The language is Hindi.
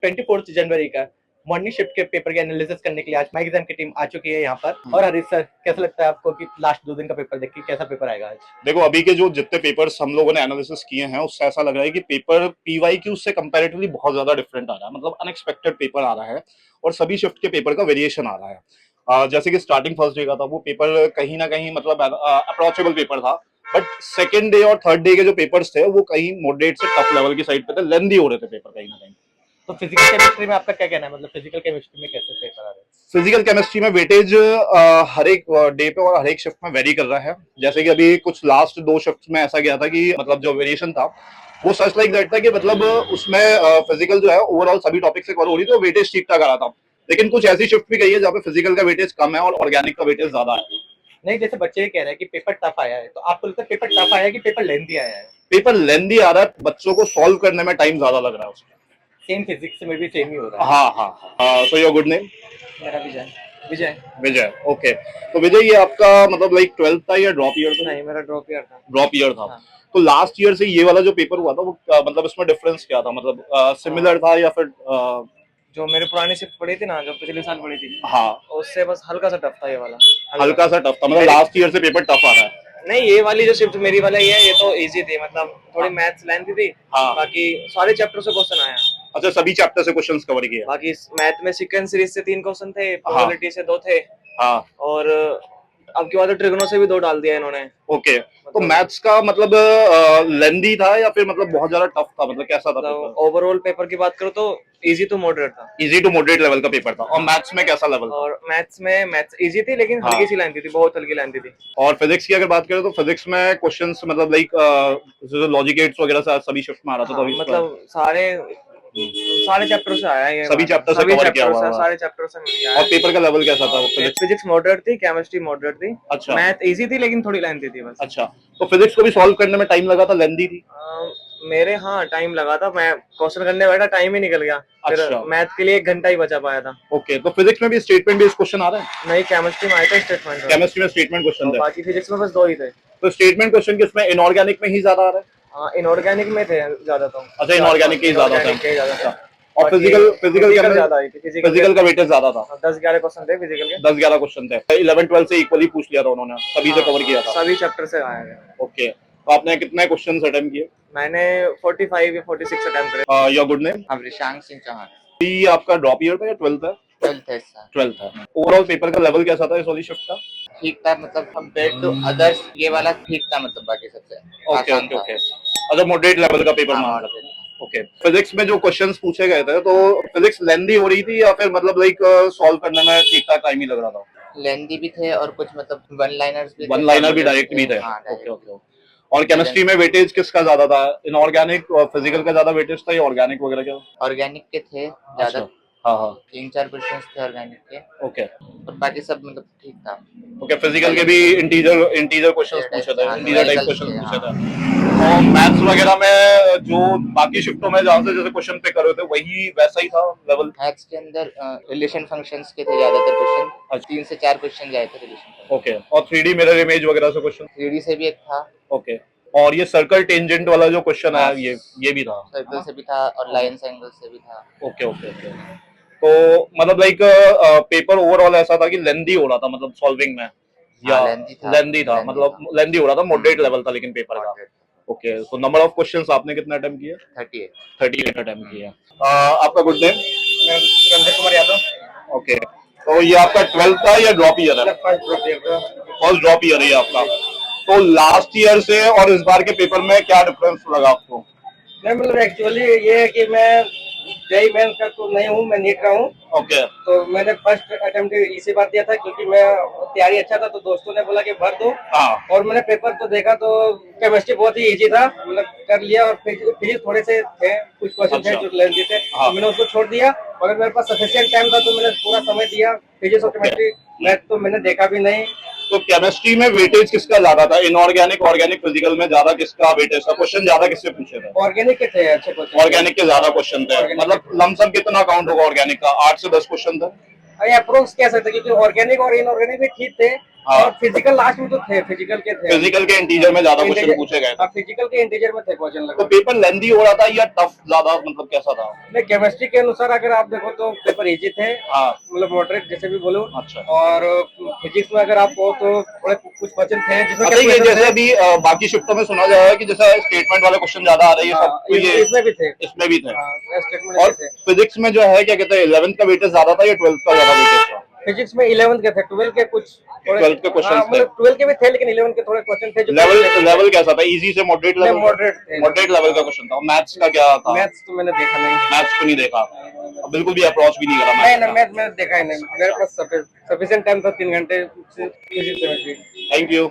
24 जनवरी का मॉर्निंग शिफ्ट के पेपर के एनालिसिस करने के लिए आज माई एग्जाम की टीम आ चुकी है यहाँ पर। और हरीश सर, कैसा लगता है आपको कि लास्ट 2 दिन का पेपर देख के कैसा पेपर आएगा आज? देखो, अभी के जो जितने पेपर्स हम लोगों ने एनालिसिस किए हैं उससे ऐसा लग रहा है कि पेपर पीवाईक्यू से कंपैरेटिवली बहुत ज्यादा डिफरेंट आ रहा है, मतलब अनएक्सपेक्टेड पेपर आ रहा है और सभी शिफ्ट के पेपर का वेरिएशन आ रहा है। जैसे कि स्टार्टिंग फर्स्ट डे का था वो पेपर कहीं ना कहीं मतलब अप्रोचेबल पेपर था, बट सेकेंड डे और थर्ड डे के जो पेपर्स थे वो कहीं मॉडरेट से टफ लेवल की साइड पे थे, लेंदी हो रहे थे पेपर कहीं ना कहीं। तो फिजिकल केमिस्ट्री में आपका क्या कहना है, मतलब फिजिकल केमिस्ट्री में कैसे पेपर आ रहे हैं? फिजिकल केमिस्ट्री में वेटेज हर एक डे पे और हर एक शिफ्ट में वेरी कर रहा है। जैसे कि अभी कुछ लास्ट 2 शिफ्ट में ऐसा गया था कि मतलब जो वेरिएशन था वो सच लाइक दैट था कि मतलब उसमें फिजिकल जो है ओवरऑल सभी टॉपिक से कवर हो रही थी, तो वेटेज ठीक ठाक आ रहा था। लेकिन कुछ ऐसी शिफ्ट भी गई है जहाँ पे फिजिकल का वेटेज कम है और ऑर्गेनिक का वेटेज ज्यादा है। नहीं, जैसे बच्चे कह रहे हैं कि पेपर टफ आया है, तो आपको लगता है पेपर टफ आया है कि पेपर लेंथी आया है? पेपर लेंदी आ रहा है, बच्चों को सॉल्व करने में टाइम ज्यादा लग रहा है उसमें। सेम फिजिक्स में भी सेम ही हो रहा है। हाँ हाँ हाँ। So your good name? मेरा विजय। विजय। विजय, ओके। तो विजय, ये आपका मतलब लाइक 12th था या ड्रॉप ईयर था? नहीं, मेरा ड्रॉप ईयर था। ड्रॉप ईयर था। हाँ। तो लास्ट ईयर से ये वाला जो पेपर हुआ था वो मतलब इसमें डिफरेंस क्या था, मतलब सिमिलर था या फिर जो मेरे पुरानी शिफ्ट पड़ी थी ना, जो पिछले साल पड़ी थी, हाँ, उससे बस हल्का सा टफ था ये वाला। हल्का सा टफ था, मतलब लास्ट ईयर से पेपर टफ आ रहा है? नहीं, ये वाली जो शिफ्ट मेरी वाला ये तो इजी थी, मतलब थोड़ी मैथ्स लेंथी थी। हाँ। बाकी सारे चैप्टर से क्वेश्चन आया। अच्छा, सभी चैप्टर से क्वेश्चंस कवर किए? बाकी मैथ में सीक्वेंस सीरीज से 3 क्वेश्चन थे, हाँ। प्रोबेबिलिटी से 2 थे। हाँ। और अब की बात ट्रिगोनो से भी 2 डाल दिया इन्होंने। ओके। तो मैथ्स का मतलब लेंदी था या फिर मतलब बहुत ज्यादा टफ था, मतलब कैसा था पेपर? ओवरऑल पेपर की बात करो तो इजी टू मॉडरेट था। इजी टू मॉडरेट लेवल का पेपर था। और मैथ्स में कैसा लेवल था? और मैथ्स इजी थी, लेकिन हाँ। हल्की सी लेंथी थी, बहुत हल्की लेंथी थी। और फिजिक्स की अगर बात करें तो फिजिक्स में क्वेश्चंस मतलब लाइक जो लॉजिक एड्स वगैरह से सभी शिफ्ट में आ रहा था, हाँ, तो मतलब सारे चैप्टर से आया है ये। सभी चैप्टर से कवर किया हुआ है। सारे चैप्टर से मिल गया है। और पेपर का लेवल कैसा था? फिजिक्स मॉडरेट थी, केमिस्ट्री मॉडरेट थी। अच्छा। मैथ इजी थी लेकिन थोड़ी लेंथी थी बस। अच्छा, तो फिजिक्स को भी सॉल्व करने में टाइम लगा था, लेंदी थी? मेरे हाँ टाइम लगा था, मैं क्वेश्चन करने बैठा टाइम ही निकल गया। फिर अच्छा। मैथ के लिए 1 घंटा ही बचा पाया था। ओके, तो फिजिक्स में भी स्टेटमेंट बेस्ड क्वेश्चन आ रहे हैं? नहीं, केमिस्ट्री में आया था स्टेटमेंट। केमिस्ट्री में स्टेटमेंट क्वेश्चन थे। बाकी फिजिक्स में बस 2 ही थे। तो स्टेटमेंट क्वेश्चन किसमें, इनऑर्गेनिक में ही ज्यादा आ रहे हैं? हाँ, इनऑर्गेनिक में थे ज्यादा तो। अच्छा, इनऑर्गेनिक के ही ज्यादा थे। था। और फिजिकल ज्यादा आई थी। फिजिकल का वेटेज ज्यादा था। 10-11 क्वेश्चन थे फिजिकल के। 10-11 क्वेश्चन थे। 11-12 से इक्वली पूछ लिया था उन्होंने, सभी से कवर किया था? सभी चैप्टर से आया है। ओके, तो आपने कितने क्वेश्चन अटेम्प्ट किए? मैंने 45 या 46 अटेम्प्ट करे। Your good name? Abhishank Singh Chauhan. ये आपका ड्रॉप ईयर था या 12th है? 12th है सर। 12th है। ओवरऑल पेपर का लेवल कैसा था इस वाली शिफ्ट का? ठीक था, मतलब कंपेयर टू अदर्स ये वाला ठीक था, मतलब बाकी सबसे ओके आसान ओके था। ओके। अच्छा, मॉडरेट लेवल का पेपर मान लो। ओके, फिजिक्स में जो क्वेश्चंस पूछे गए थे तो फिजिक्स लेंदी हो रही थी या फिर मतलब लाइक सॉल्व करने में ठीक ठाक टाइम ही लग रहा था? लेंदी भी थे और कुछ मतलब वन लाइनर्स भी थे। वन लाइनर भी डायरेक्ट भी थे? हाँ, ओके ओके। और केमिस्ट्री में वेटेज किसका ज्यादा था, इनऑर्गेनिक और फिजिकल का ज्यादा वेटेज था या ऑर्गेनिक वगैरह का? ऑर्गेनिक के थे ज्यादा। हाँ हाँ। 3-4 क्वेश्चन थे ऑर्गेनिक के। ओके। और बाकी सब मतलब ठीक था। ओके, फिजिकल के भी इंटीजर क्वेश्चंस पूछे थे, इंटीजर टाइप क्वेश्चंस पूछे थे। और मैथ्स वगैरह में जो बाकी शिफ्टों में जहाँ से जैसे क्वेश्चन पे कर रहे थे वही वैसा ही था लेवल? मैथ्स के अंदर रिलेशन फंक्शंस के थे ज्यादातर क्वेश्चन। 3 से 4 क्वेश्चन आए थे रिलेशन। ओके। और 3D मिरर इमेज वगैरह से क्वेश्चन? 3D से भी एक था। ओके। और ये सर्कल टेंजेंट वाला जो क्वेश्चन है ये भी था? सर्कल से भी था और लाइंस एंगल से भी था। Okay okay okay. तो मतलब लाइक पेपर ओवरऑल ऐसा था कि लेंदी हो रहा था, मतलब सॉल्विंग में, या लेंदी था, मतलब लेंदी हो रहा था, मॉडरेट लेवल था लेकिन पेपर का? ओके। तो नंबर ऑफ क्वेश्चंस आपने कितने अटेम्प्ट किए? 38 अटेम्प्ट किए। आपका good name? Ranjan Kumar Yadav. Okay. तो ये आपका 12th था या ड्रॉप ईयर है? फर्स्ट ड्रॉप ईयर है आपका। तो लास्ट ईयर से और इस बार के पेपर में क्या डिफरेंस लगा आपको? नहीं, मतलब एक्चुअली ये है कि मैं जेईई मेंस का तो नहीं हूँ, मैं नीट का हूँ। ओके। तो मैंने फर्स्ट अटेम्प्ट इसी बार दिया था क्योंकि मैं तैयारी अच्छा था, तो दोस्तों ने बोला कि भर दो। हाँ। और मैंने पेपर तो देखा तो केमिस्ट्री बहुत ही इजी था, मतलब कर लिया। और फिजिक्स थोड़े से थे, कुछ क्वेश्चन थे जो लेंथी थे, तो मैंने उसको छोड़ दिया। और मेरे पास सफिशिएंट टाइम था तो मैंने पूरा समय दिया। फिजिक्स और केमिस्ट्री मैथ तो मैंने देखा भी नहीं। तो केमिस्ट्री में वेटेज किसका ज्यादा था, इनऑर्गेनिक ऑर्गेनिक फिजिकल में ज्यादा किसका वेटेज था, क्वेश्चन ज्यादा किससे पूछे थे? ऑर्गेनिक के थे अच्छे क्वेश्चन। ऑर्गेनिक के ज्यादा क्वेश्चन थे, मतलब लमसम कितना काउंट होगा ऑर्गेनिक का? 8 से 10 क्वेश्चन था? अप्रोक्स कह सकते, क्योंकि ऑर्गेनिक और इनऑर्गेनिक भी ठीक थे, हाँ। और फिजिकल लास्ट में तो थे, फिजिकल के थे, फिजिकल के इंटीजर में ज्यादा क्वेश्चन पूछे गए थे। फिजिकल के इंटीजर में थे क्वेश्चन तो लगभग। पेपर लेंदी हो रहा था या टफ ज्यादा, मतलब कैसा था? नहीं, केमिस्ट्री के अनुसार अगर आप देखो तो पेपर इजी थे, हाँ। मतलब मॉडरेट जैसे भी बोलो। अच्छा। और फिजिक्स में अगर आप कहो तो थोड़े कुछ क्वेश्चन थे जिसमें अच्छा, ये calculation जैसे थे। अभी बाकी शिफ्टों में सुना जा रहा है कि जैसे स्टेटमेंट वाले क्वेश्चन ज्यादा आ रहे हैं, ये सब हाँ, तो ये इसमें भी थे। इसमें भी थे। हाँ, स्टेटमेंट और भी थे। फिजिक्स में जो है क्या कहते हैं 11th का वेटेज ज्यादा था या 12th का ज्यादा वेटेज था? फिजिक्स में 11th के थे, 12 के कुछ थोड़े। 12 के क्वेश्चंस थे। मतलब 12 के भी थे लेकिन 11 के थोड़े क्वेश्चन थे जो लेवल कैसा था? इजी से मॉडरेट लेवल? मॉडरेट थे। मॉडरेट लेवल का क्वेश्चन था। मैथ्स का क्या था? मैथ्स तो मैंने देखा नहीं। मैथ्स को नहीं देखा, बिल्कुल भी अप्रोच भी नहीं करा नहीं मैथ्स ना, का। मैथ मैंने देखा ही नहीं, मेरे पास सफिशिएंट टाइम था 3 घंटे। Thank you.